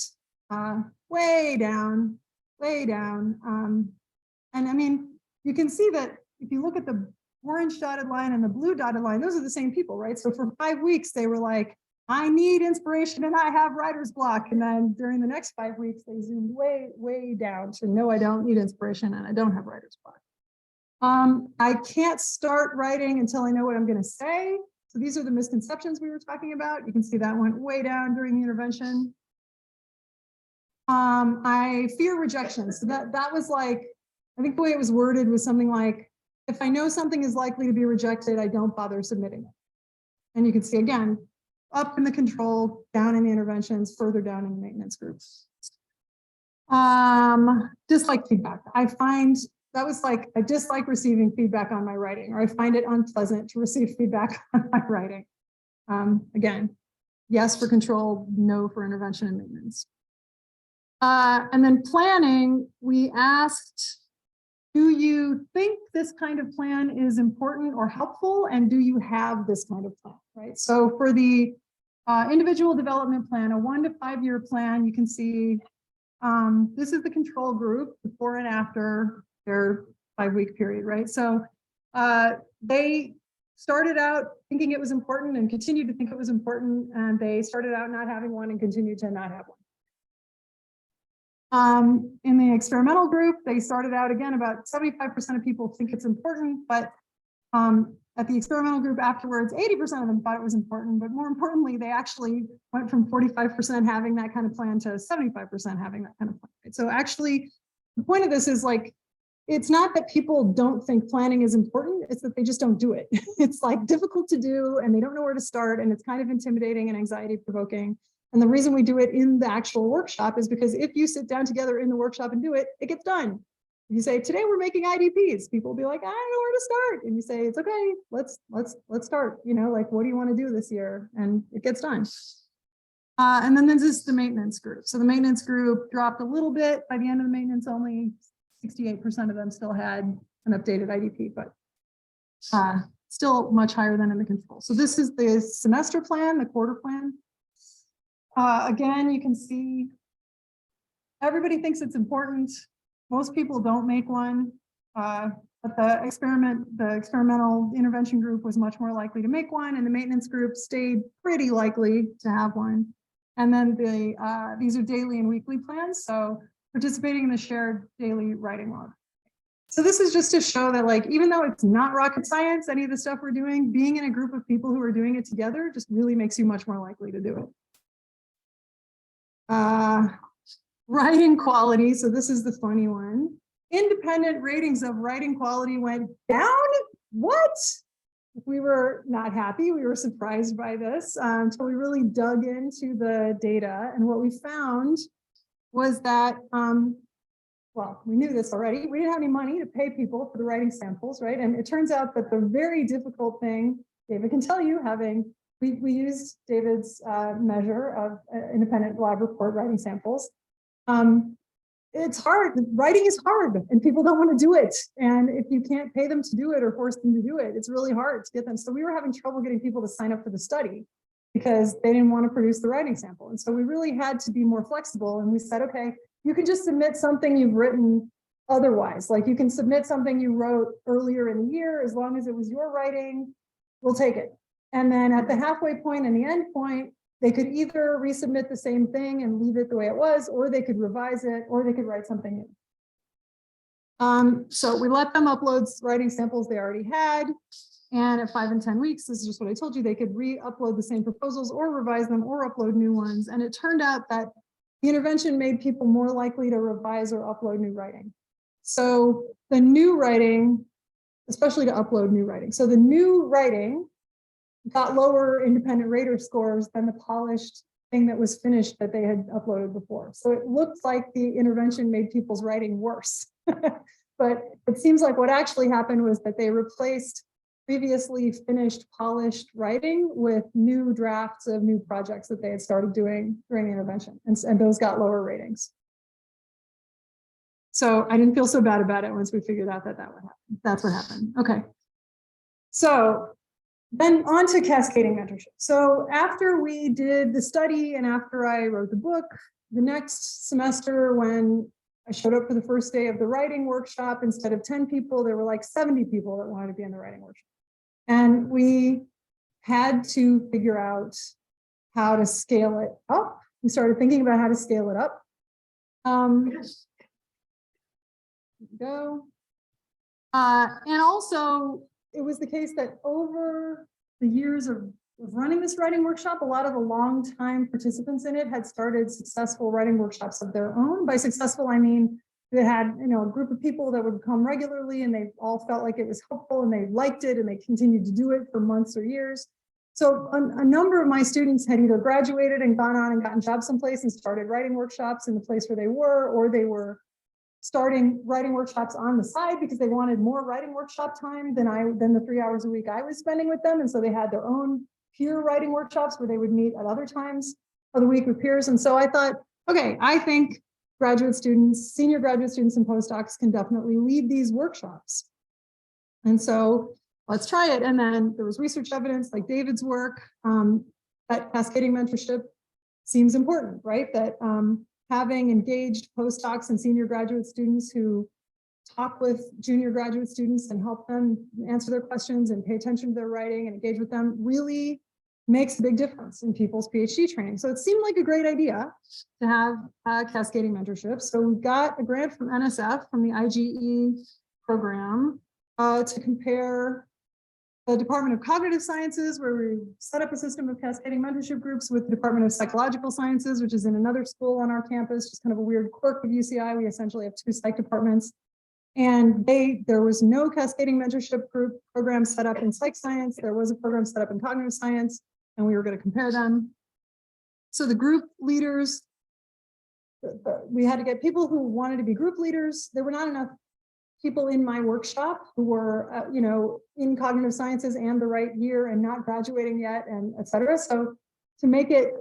way down, way down. And I mean, you can see that if you look at the orange dotted line and the blue dotted line, those are the same people, right? So for 5 weeks, they were like, I need inspiration and I have writer's block. And then during the next 5 weeks, they zoomed way, way down to no, I don't need inspiration and I don't have writer's block. I can't start writing until I know what I'm going to say. So these are the misconceptions we were talking about. You can see that went way down during the intervention. I fear rejection. So that was like, I think the way it was worded was something like, if I know something is likely to be rejected, I don't bother submitting it. And you can see again, up in the control, down in the interventions, further down in the maintenance groups. Dislike feedback. I find that was like, I dislike receiving feedback on my writing, or I find it unpleasant to receive feedback on my writing. Again, yes for control, no for intervention and maintenance. And then planning, we asked, do you think this kind of plan is important or helpful? And do you have this kind of plan, right? So for the individual development plan, a 1 to 5 year plan, you can see this is the control group before and after their 5 week period, right? So they started out thinking it was important and continued to think it was important. And they started out not having one and continued to not have one. In the experimental group, they started out again, about 75% of people think it's important, but at the experimental group afterwards, 80% of them thought it was important, but more importantly, they actually went from 45% having that kind of plan to 75% having that kind of plan. Right? So actually, the point of this is like, it's not that people don't think planning is important, it's that they just don't do it. It's like difficult to do and they don't know where to start and it's kind of intimidating and anxiety provoking. And the reason we do it in the actual workshop is because if you sit down together in the workshop and do it, it gets done. If you say, today we're making IDPs, people will be like, I don't know where to start. And you say, it's okay, let's start, you know, like, what do you want to do this year? And it gets done. And then there's the maintenance group. So the maintenance group dropped a little bit. By the end of the maintenance, only 68% of them still had an updated IDP, but still much higher than in the control. So this is the semester plan, the quarter plan. Again, you can see everybody thinks it's important. Most people don't make one, but the experimental intervention group was much more likely to make one, and the maintenance group stayed pretty likely to have one. And then these are daily and weekly plans, so participating in the shared daily writing log. So this is just to show that, like, even though it's not rocket science, any of the stuff we're doing, being in a group of people who are doing it together just really makes you much more likely to do it. Writing quality. So this is the funny one. Independent ratings of writing quality went down. What? We were not happy. We were surprised by this until we really dug into the data. And what we found was that, well, we knew this already. We didn't have any money to pay people for the writing samples, right? And it turns out that the very difficult thing, David can tell you, we used David's measure of independent lab report writing samples. It's hard. Writing is hard and people don't want to do it. And if you can't pay them to do it or force them to do it, it's really hard to get them. So we were having trouble getting people to sign up for the study. because they didn't want to produce the writing sample. And so we really had to be more flexible. And we said, okay, you can just submit something you've written otherwise. Like you can submit something you wrote earlier in the year, as long as it was your writing, we'll take it. And then at the halfway point and the end point, they could either resubmit the same thing and leave it the way it was, or they could revise it, or they could write something new. So we let them upload writing samples they already had. And at 5 and 10 weeks, this is just what I told you, they could re-upload the same proposals or revise them or upload new ones. And it turned out that the intervention made people more likely to revise or upload new writing. So the new writing, especially to upload new writing. So the new writing got lower independent rater scores than the polished thing that was finished that they had uploaded before. So it looked like the intervention made people's writing worse. But it seems like what actually happened was that they replaced previously finished polished writing with new drafts of new projects that they had started doing during the intervention. And those got lower ratings. So I didn't feel so bad about it once we figured out that would happen. That's what happened. Okay. So then on to cascading mentorship. So after we did the study and after I wrote the book, the next semester when I showed up for the first day of the writing workshop, instead of 10 people, there were like 70 people that wanted to be in the writing workshop. And we had to figure out how to scale it up. We started thinking about how to scale it up. And also, it was the case that over the years of running this writing workshop, a lot of the longtime participants in it had started successful writing workshops of their own. By successful, I mean they had, a group of people that would come regularly and they all felt like it was helpful and they liked it and they continued to do it for months or years. So a number of my students had either graduated and gone on and gotten jobs someplace and started writing workshops in the place where they were, or they were starting writing workshops on the side because they wanted more writing workshop time than the 3 hours a week I was spending with them. And so they had their own peer writing workshops where they would meet at other times of the week with peers. And so I thought, okay, I think graduate students, senior graduate students and postdocs can definitely lead these workshops. And so let's try it. And then there was research evidence like David's work, that cascading mentorship seems important, right? That having engaged postdocs and senior graduate students who talk with junior graduate students and help them answer their questions and pay attention to their writing and engage with them really makes a big difference in people's PhD training. So it seemed like a great idea to have cascading mentorship. So we got a grant from NSF, from the IGE program, to compare the Department of Cognitive Sciences, where we set up a system of cascading mentorship groups, with the Department of Psychological Sciences, which is in another school on our campus, just kind of a weird quirk of UCI. We essentially have 2 psych departments. And there was no cascading mentorship group program set up in psych science. There was a program set up in cognitive science, and we were going to compare them. So the group leaders, we had to get people who wanted to be group leaders. There were not enough people in my workshop who were, in cognitive sciences and the right year and not graduating yet, and et cetera. So to make it,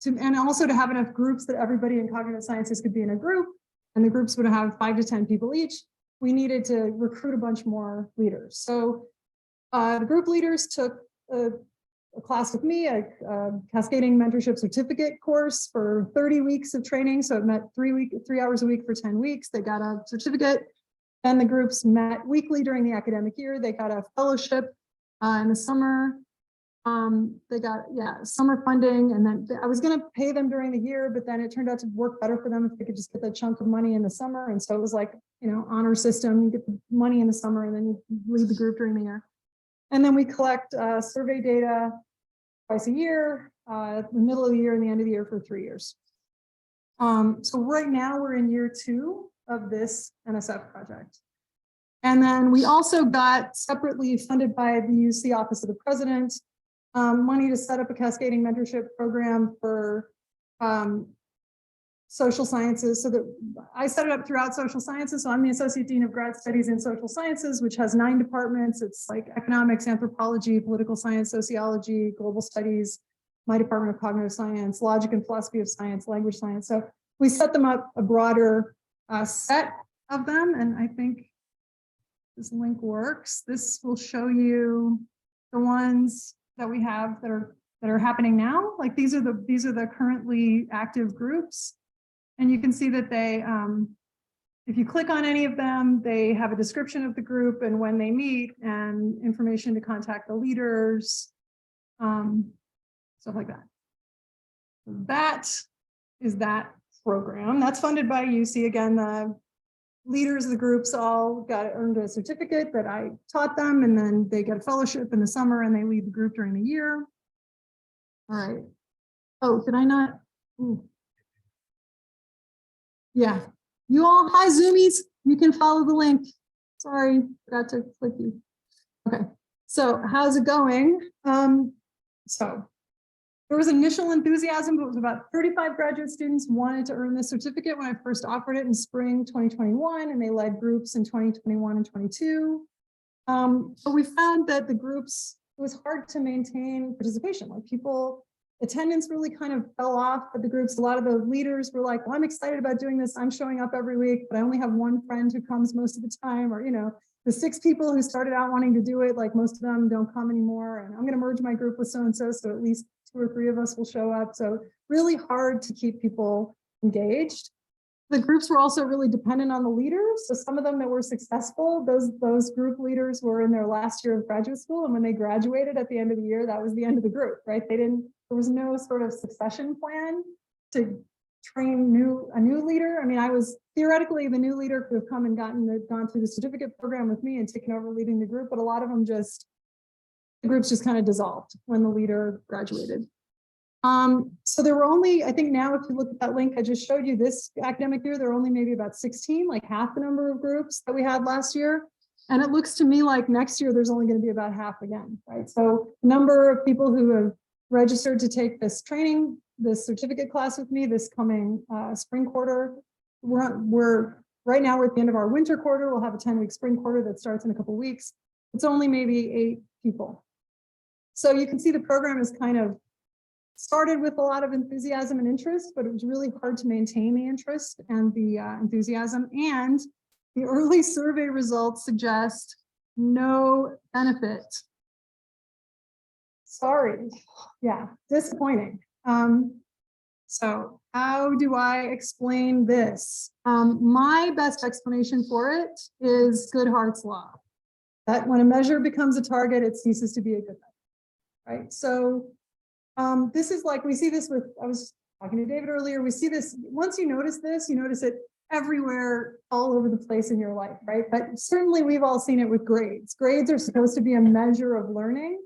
and also to have enough groups that everybody in cognitive sciences could be in a group, and the groups would have 5 to 10 people each, we needed to recruit a bunch more leaders. So the group leaders took a class with me, a cascading mentorship certificate course for 30 weeks of training. So it met 3 hours a week for 10 weeks. They got a certificate. Then the groups met weekly during the academic year. They got a fellowship in the summer. They got, summer funding. And then I was going to pay them during the year, but then it turned out to work better for them if they could just get that chunk of money in the summer. And so it was like, honor system, you get the money in the summer and then you lead the group during the year. And then we collect survey data twice a year, the middle of the year and the end of the year for 3 years. So right now we're in year 2 of this NSF project. And then we also got separately funded by the UC Office of the President, money to set up a cascading mentorship program for social sciences. So that I set it up throughout social sciences. So I'm the Associate Dean of Grad Studies in Social Sciences, which has 9 departments. It's like economics, anthropology, political science, sociology, global studies, my department of cognitive science, logic and philosophy of science, language science. So we set them up a broader set of them. And I think this link works. This will show you the ones that we have that are that are happening now. Like these are the currently active groups. And you can see that they, if you click on any of them, they have a description of the group and when they meet and information to contact the leaders, stuff like that. That is that program. That's funded by UC. Again, the leaders of the groups all earned a certificate that I taught them, and then they get a fellowship in the summer and they lead the group during the year. All right. Oh, did I not? Ooh. Yeah. You all, hi Zoomies. You can follow the link. Sorry, forgot to click you. Okay. So how's it going? So there was initial enthusiasm, but it was about 35 graduate students wanted to earn this certificate when I first offered it in spring 2021, and they led groups in 2021 and 22. But we found that the groups, it was hard to maintain participation. Like people, attendance really kind of fell off at the groups. A lot of the leaders were like, well, I'm excited about doing this. I'm showing up every week, but I only have one friend who comes most of the time, or, you know, the 6 people who started out wanting to do it, like most of them don't come anymore. And I'm going to merge my group with so-and-so, so at least 2 or 3 of us will show up. So really hard to keep people engaged. The groups were also really dependent on the leaders. So some of them that were successful, those group leaders were in their last year of graduate school. And when they graduated at the end of the year, that was the end of the group, right? There was no sort of succession plan to train a new leader. I mean, I was theoretically the new leader could have come and gone through the certificate program with me and taken over leading the group, but a lot of them the groups just kind of dissolved when the leader graduated. So there were only, I think now if you look at that link I just showed you this academic year, there were only maybe about 16, like half the number of groups that we had last year. And it looks to me like next year there's only going to be about half again, right? So the number of people who have registered to take this training, this certificate class with me this coming spring quarter, we're right now we're at the end of our winter quarter. We'll have a 10-week spring quarter that starts in a couple of weeks. It's only maybe 8 people. So you can see the program is kind of started with a lot of enthusiasm and interest, but it was really hard to maintain the interest and the enthusiasm. And the early survey results suggest no benefit. Sorry, yeah, disappointing. So how do I explain this? My best explanation for it is Goodhart's law, that when a measure becomes a target, it ceases to be a good measure, right? So this is like, we see this with, I was talking to David earlier, we see this, once you notice this, you notice it everywhere, all over the place in your life, right? But certainly we've all seen it with grades. Grades are supposed to be a measure of learning,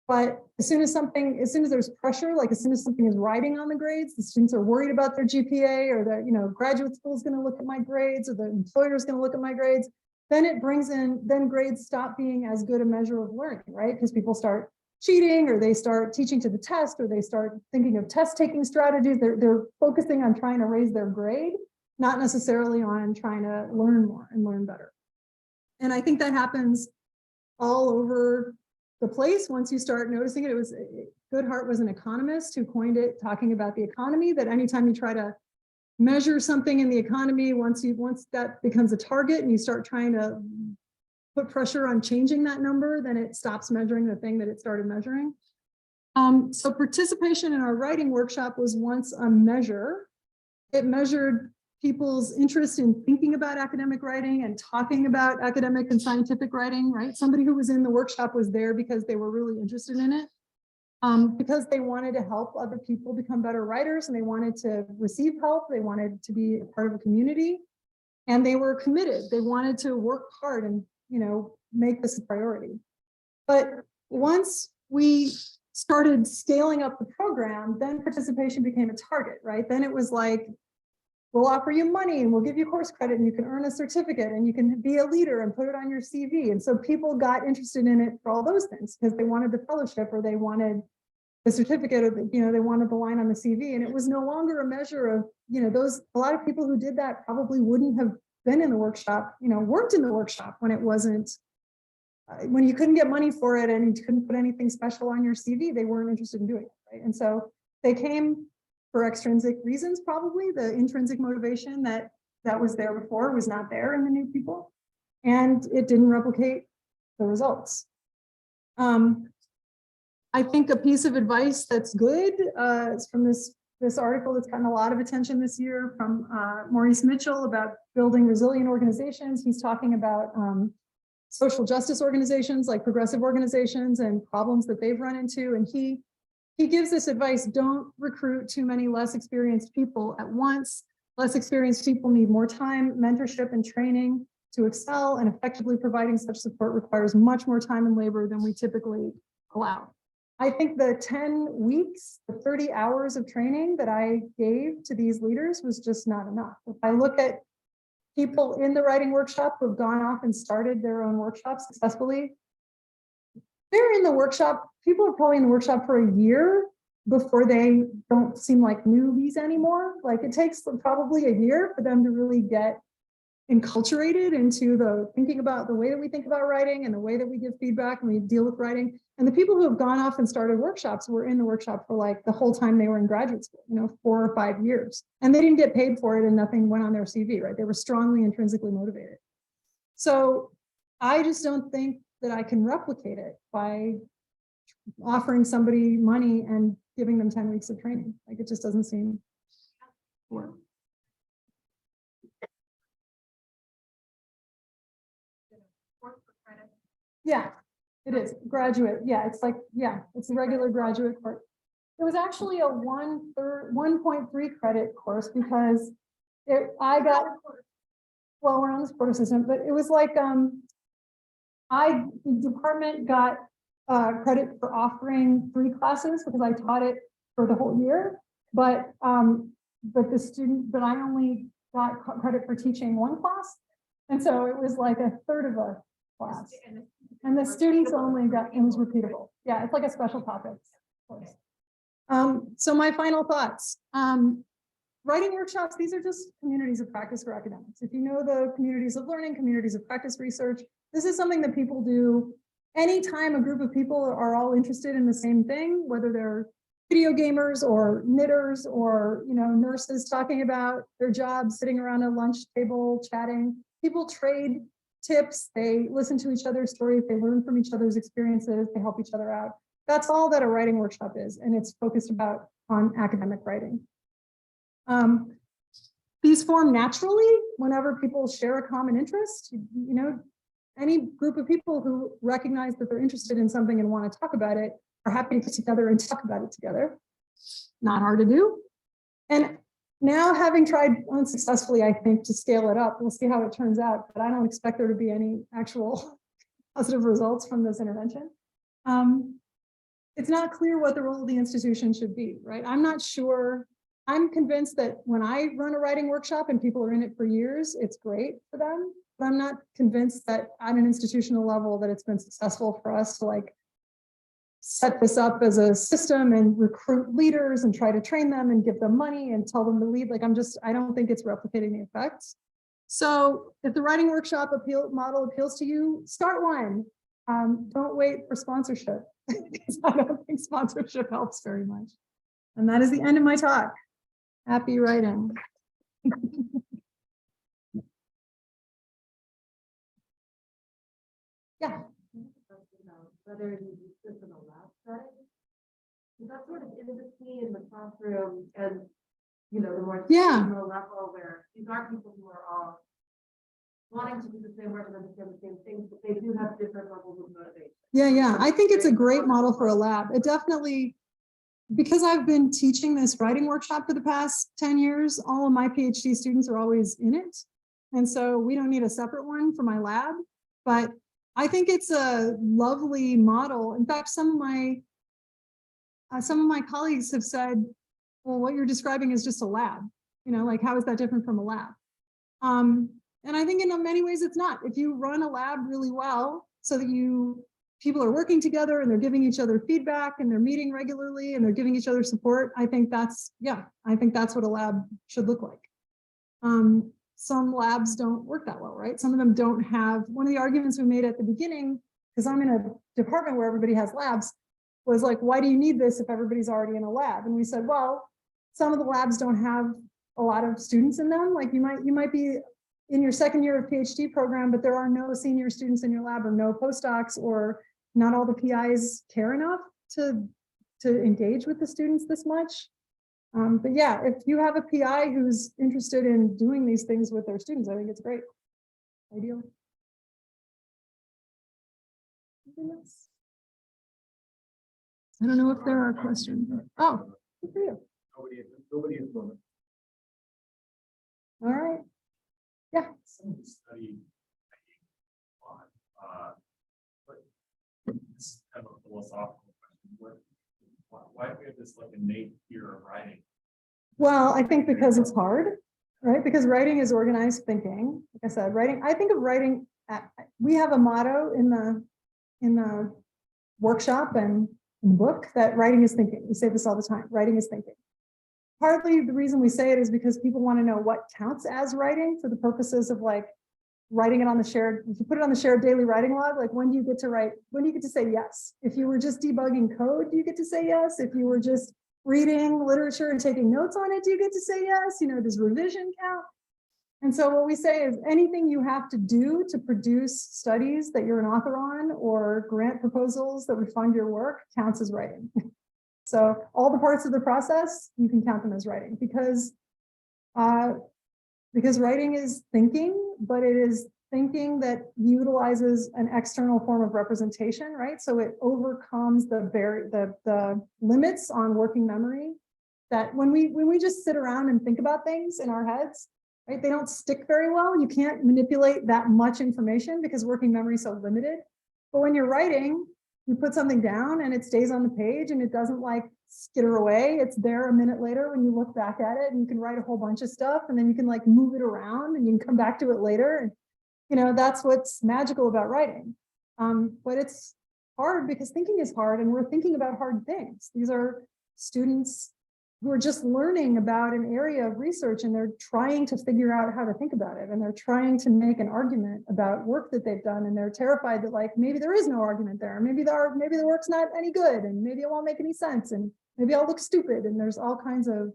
but as soon as there's pressure, like as soon as something is riding on the grades, the students are worried about their GPA, or the, you know, graduate school is going to look at my grades, or the employer is going to look at my grades, then it brings in, then grades stop being as good a measure of learning, right? Because people start cheating, or they start teaching to the test, or they start thinking of test taking strategies. They're focusing on trying to raise their grade, not necessarily on trying to learn more and learn better. And I think that happens all over the place. Once you start noticing it, Goodhart was an economist who coined it, talking about the economy, that anytime you try to measure something in the economy, once that becomes a target and you start trying to put pressure on changing that number, then it stops measuring the thing that it started measuring. So participation in our writing workshop was once a measure. It measured people's interest in thinking about academic writing and talking about academic and scientific writing, right? Somebody who was in the workshop was there because they were really interested in it, because they wanted to help other people become better writers, and they wanted to receive help. They wanted to be a part of a community, and they were committed. They wanted to work hard and, you know, make this a priority. But once we started scaling up the program, then participation became a target, right? Then it was like, we'll offer you money and we'll give you course credit and you can earn a certificate and you can be a leader and put it on your CV. And so people got interested in it for all those things, because they wanted the fellowship, or they wanted the certificate, or the, you know, they wanted the line on the CV. And it was no longer a measure of, you know, a lot of people who did that probably wouldn't have been in the workshop, you know, worked in the workshop when it wasn't, when you couldn't get money for it and you couldn't put anything special on your CV, they weren't interested in doing it, right? And so they came for extrinsic reasons, probably. The intrinsic motivation that was there before was not there in the new people, and it didn't replicate the results. I think a piece of advice that's good is from this article that's gotten a lot of attention this year from Maurice Mitchell about building resilient organizations. He's talking about social justice organizations like progressive organizations and problems that they've run into. And he gives this advice: don't recruit too many less experienced people at once. Less experienced people need more time, mentorship, and training to excel, and effectively providing such support requires much more time and labor than we typically allow. I think the 10 weeks, the 30 hours of training that I gave to these leaders was just not enough. If I look at people in the writing workshop who have gone off and started their own workshops successfully, they're in the workshop, people are probably in the workshop for a year before they don't seem like newbies anymore. Like, it takes probably a year for them to really get enculturated into the thinking about the way that we think about writing and the way that we give feedback and we deal with writing. And the people who have gone off and started workshops were in the workshop for like the whole time they were in graduate school, 4 or 5 years, and they didn't get paid for it and nothing went on their CV, right? They were strongly intrinsically motivated. So I just don't think that I can replicate it by offering somebody money and giving them 10 weeks of training. Like, it just doesn't seem work. Yeah, it is graduate. Yeah, it's like, yeah, it's a regular graduate course. It was actually a 1.3 credit course because I got, well, we're on the support system, but it was like, the department got credit for offering 3 classes because I taught it for the whole year, but I only got credit for teaching 1 class. And so it was like a third of a class. And the students only got, it was repeatable. Yeah, it's like a special topics course. So my final thoughts. Writing workshops, these are just communities of practice for academics. If you know the communities of learning, communities of practice research, this is something that people do anytime a group of people are all interested in the same thing, whether they're video gamers or knitters or nurses talking about their jobs, sitting around a lunch table chatting. People trade tips, they listen to each other's stories, they learn from each other's experiences, they help each other out. That's all that a writing workshop is, and it's focused on academic writing. These form naturally whenever people share a common interest. Any group of people who recognize that they're interested in something and want to talk about it are happy to get together and talk about it together. Not hard to do. And now, having tried unsuccessfully, I think, to scale it up, we'll see how it turns out, but I don't expect there to be any actual positive results from this intervention. It's not clear what the role of the institution should be, right? I'm not sure. I'm convinced that when I run a writing workshop and people are in it for years, it's great for them, but I'm not convinced that at an institutional level that it's been successful for us to set this up as a system and recruit leaders and try to train them and give them money and tell them to lead. I don't think it's replicating the effects. So if the writing workshop model appeals to you, start one. Don't wait for sponsorship because I don't think sponsorship helps very much. And that is the end of my talk. Happy writing. Yeah. Whether you use this in a lab setting, that's sort of in between the classroom and the more traditional level where these are people who are all wanting to do the same work and understand the same things, but they do have different levels of motivation. Yeah. I think it's a great model for a lab. It definitely, because I've been teaching this writing workshop for the past 10 years, all of my PhD students are always in it. And so we don't need a separate one for my lab, but I think it's a lovely model. In fact, some of my colleagues have said, well, what you're describing is just a lab. How is that different from a lab? And I think in many ways it's not. If you run a lab really well, so that people are working together and they're giving each other feedback and they're meeting regularly and they're giving each other support, I think that's what a lab should look like. Some labs don't work that well, right? Some of them don't have, one of the arguments we made at the beginning, because I'm in a department where everybody has labs, was like, why do you need this if everybody's already in a lab? And we said, well, some of the labs don't have a lot of students in them. Like you might be in your second year of PhD program, but there are no senior students in your lab or no postdocs, or not all the PIs care enough to engage with the students this much. But yeah, if you have a PI who's interested in doing these things with their students, I think it's great. Ideal. Anything else? I don't know if there are questions. Oh, good for you. Nobody is moving. All right. Yeah. Some of the study. But this is kind of a philosophical question. Why do we have this like innate fear of writing? Well, I think because it's hard, right? Because writing is organized thinking. Like I said, writing, I think of writing, we have a motto in the workshop and in the book that writing is thinking. We say this all the time, writing is thinking. Partly the reason we say it is because people want to know what counts as writing for the purposes of like writing it on the shared, if you put it on the shared daily writing log, like when do you get to write, when do you get to say yes? If you were just debugging code, do you get to say yes? If you were just reading literature and taking notes on it, do you get to say yes? You know, does revision count? And so what we say is anything you have to do to produce studies that you're an author on or grant proposals that would fund your work counts as writing. So all the parts of the process, you can count them as writing because writing is thinking, but it is thinking that utilizes an external form of representation, right? So it overcomes the limits on working memory that when we just sit around and think about things in our heads, right? They don't stick very well. You can't manipulate that much information because working memory is so limited. But when you're writing, you put something down and it stays on the page and it doesn't like skitter away. It's there a minute later when you look back at it and you can write a whole bunch of stuff and then you can like move it around and you can come back to it later. And, you know, that's what's magical about writing. But it's hard because thinking is hard and we're thinking about hard things. These are students who are just learning about an area of research and they're trying to figure out how to think about it. And they're trying to make an argument about work that they've done. And they're terrified that like, maybe there is no argument there. Maybe the work's not any good and maybe it won't make any sense. And maybe I'll look stupid. And there's all kinds of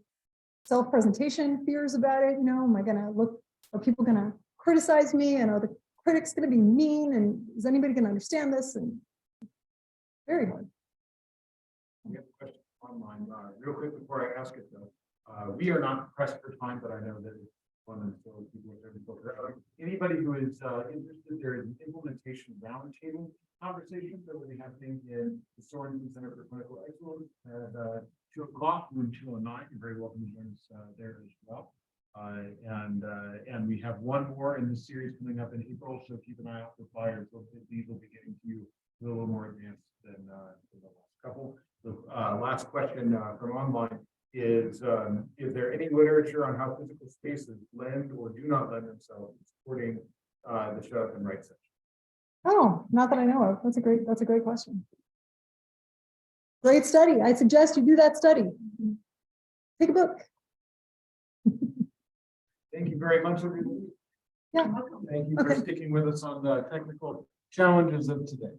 self-presentation fears about it. You know, am I gonna look, are people gonna criticize me? And are the critics gonna be mean? And is anybody gonna understand this? And very hard. We have a question online, real quick before I ask it though. We are not pressed for time, but I know that it's one of the people are starting to filter out. Anybody who is interested, there is an implementation roundtable conversation that will be happening in the Sorensen Center for Clinical Excellence at 2 o'clock, room 209. You're very welcome to join us there as well. And we have one more in this series coming up in April, so keep an eye out for flyers. These will be getting to you a little more advanced than the last couple. The last question from online is there any literature on how physical spaces lend or do not lend themselves to supporting the shut up and write section? Oh, not that I know of. That's a great question. Great study. I suggest you do that study. Take a book. Thank you very much, everybody. Yeah. Thank you for sticking with us on the technical challenges of today.